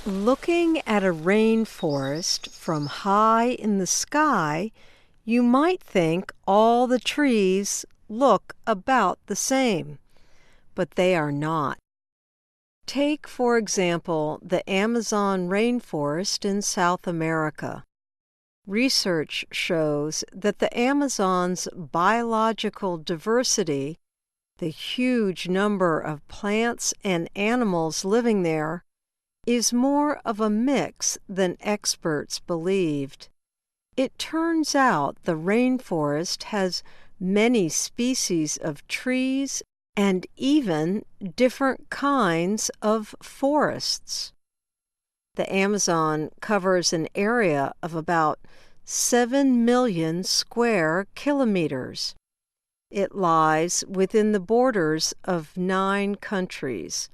Looking at a rainforest from high in the sky, you might think all the trees look about the same, but they are not. Take, for example, the Amazon rainforest in South America. Research shows that the Amazon's biological diversity, the huge number of plants and animals living there, is more of a mix than experts believed. It turns out the rainforest has many species of trees and even different kinds of forests. The Amazon covers an area of about 7 million square kilometers. It lies within the borders of 9 countries: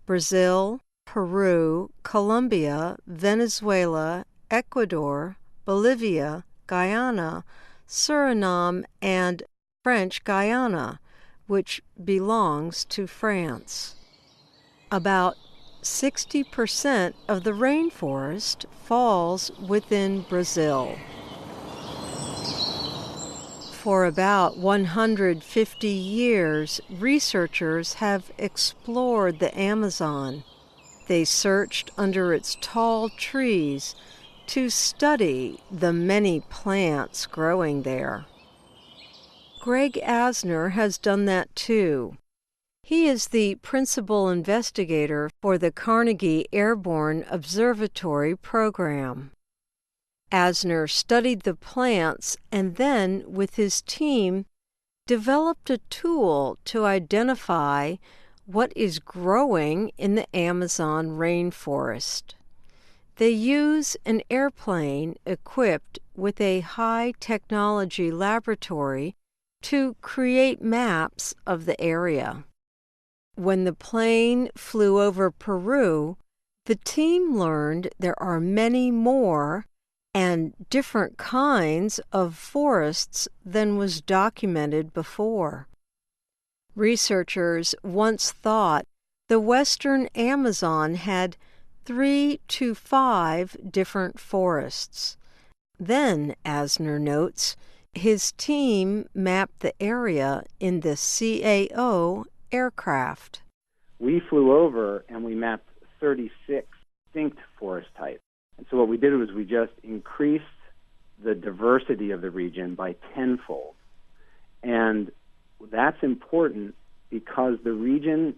Brazil, Peru, Colombia, Venezuela, Ecuador, Bolivia, Guyana, Suriname, and French Guiana, which belongs to France. About 60% of the rainforest falls within Brazil. For about 150 years, researchers have explored the Amazon. They searched under its tall trees to study the many plants growing there. Greg Asner has done that too. He is the principal investigator for the Carnegie Airborne Observatory program. Asner studied the plants and then, with his team, developed a tool to identify what is growing in the Amazon rainforest. They use an airplane equipped with a high-technology laboratory to create maps of the area. When the plane flew over Peru, the team learned there are many more and different kinds of forests than was documented before. Researchers once thought the western Amazon had 3 to 5 different forests. Then, Asner notes, his team mapped the area in the CAO aircraft. We flew over and we mapped 36 distinct forest types. And so what we did was we just increased the diversity of the region by tenfold. And that's important because the region,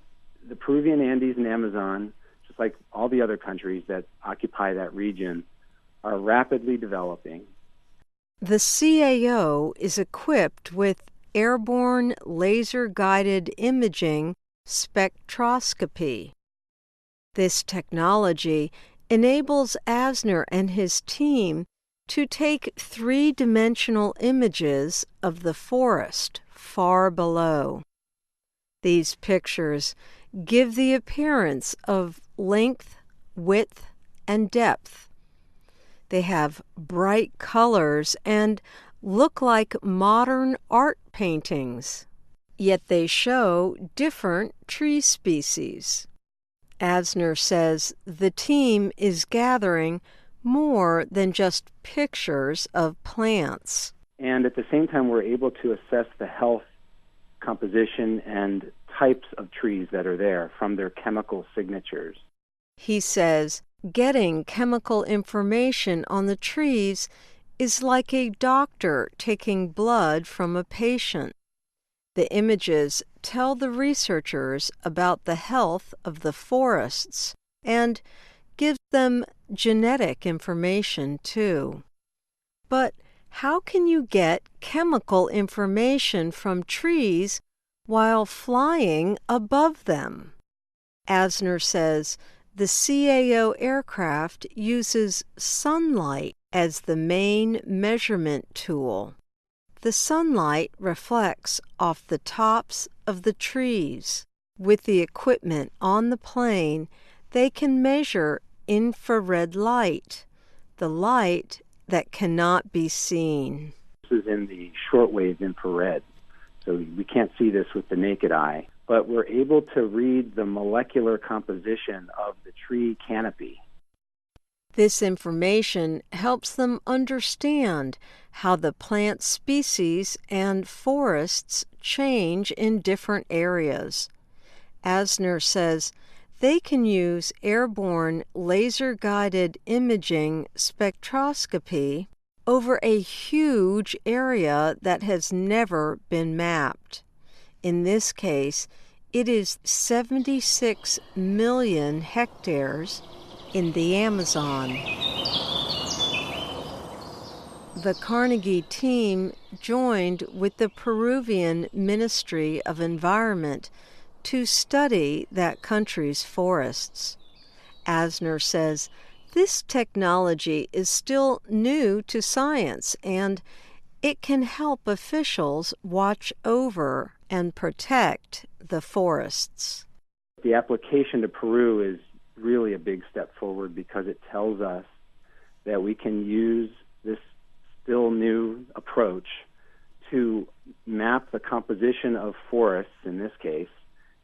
the Peruvian Andes and Amazon, just like all the other countries that occupy that region, are rapidly developing. The CAO is equipped with airborne laser-guided imaging spectroscopy. This technology enables Asner and his team to take 3-dimensional images of the forest far below. These pictures give the appearance of length, width, and depth. They have bright colors and look like modern art paintings, yet they show different tree species. Asner says the team is gathering more than just pictures of plants. And at the same time, we're able to assess the health, composition, and types of trees that are there from their chemical signatures. He says getting chemical information on the trees is like a doctor taking blood from a patient. The images tell the researchers about the health of the forests and give them genetic information too. But how can you get chemical information from trees while flying above them? Asner says the CAO aircraft uses sunlight as the main measurement tool. The sunlight reflects off the tops of the trees. With the equipment on the plane, they can measure infrared light, the light that cannot be seen. This is in the shortwave infrared, so we can't see this with the naked eye, but we're able to read the molecular composition of the tree canopy. This information helps them understand how the plant species and forests change in different areas. Asner says they can use airborne laser-guided imaging spectroscopy over a huge area that has never been mapped. In this case, it is 76 million hectares in the Amazon. The Carnegie team joined with the Peruvian Ministry of Environment to study that country's forests. Asner says this technology is still new to science, and it can help officials watch over and protect the forests. The application to Peru is really a big step forward because it tells us that we can use this still new approach to map the composition of forests, in this case,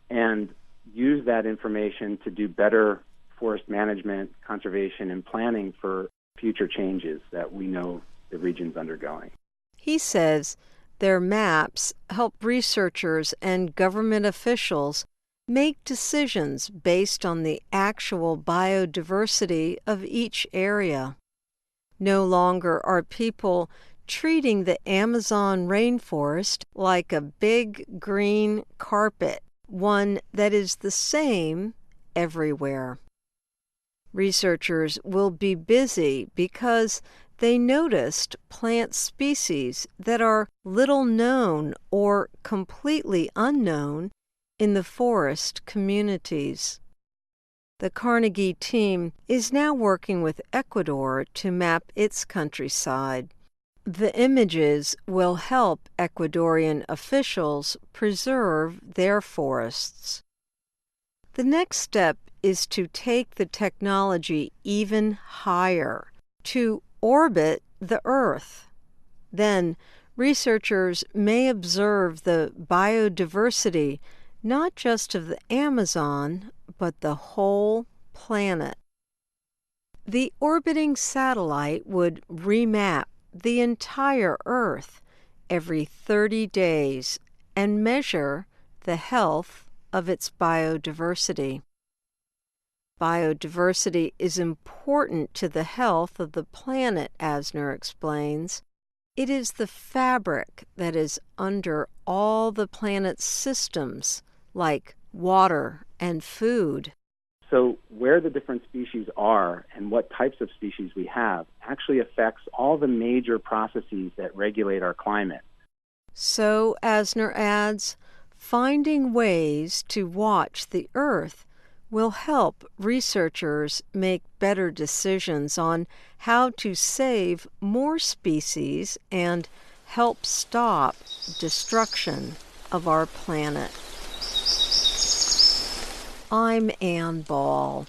and use that information to do better forest management, conservation, and planning for future changes that we know the region's undergoing. He says their maps help researchers and government officials make decisions based on the actual biodiversity of each area. No longer are people treating the Amazon rainforest like a big green carpet, one that is the same everywhere. Researchers will be busy because they noticed plant species that are little known or completely unknown in the forest communities. The Carnegie team is now working with Ecuador to map its countryside. The images will help Ecuadorian officials preserve their forests. The next step is to take the technology even higher, to orbit the Earth. Then, researchers may observe the biodiversity not just of the Amazon, but the whole planet. The orbiting satellite would remap the entire Earth every 30 days and measure the health of its biodiversity. Biodiversity is important to the health of the planet, Asner explains. It is the fabric that is under all the planet's systems, like water and food. So where the different species are and what types of species we have actually affects all the major processes that regulate our climate. So, Asner adds, finding ways to watch the Earth will help researchers make better decisions on how to save more species and help stop destruction of our planet. I'm Ann Ball.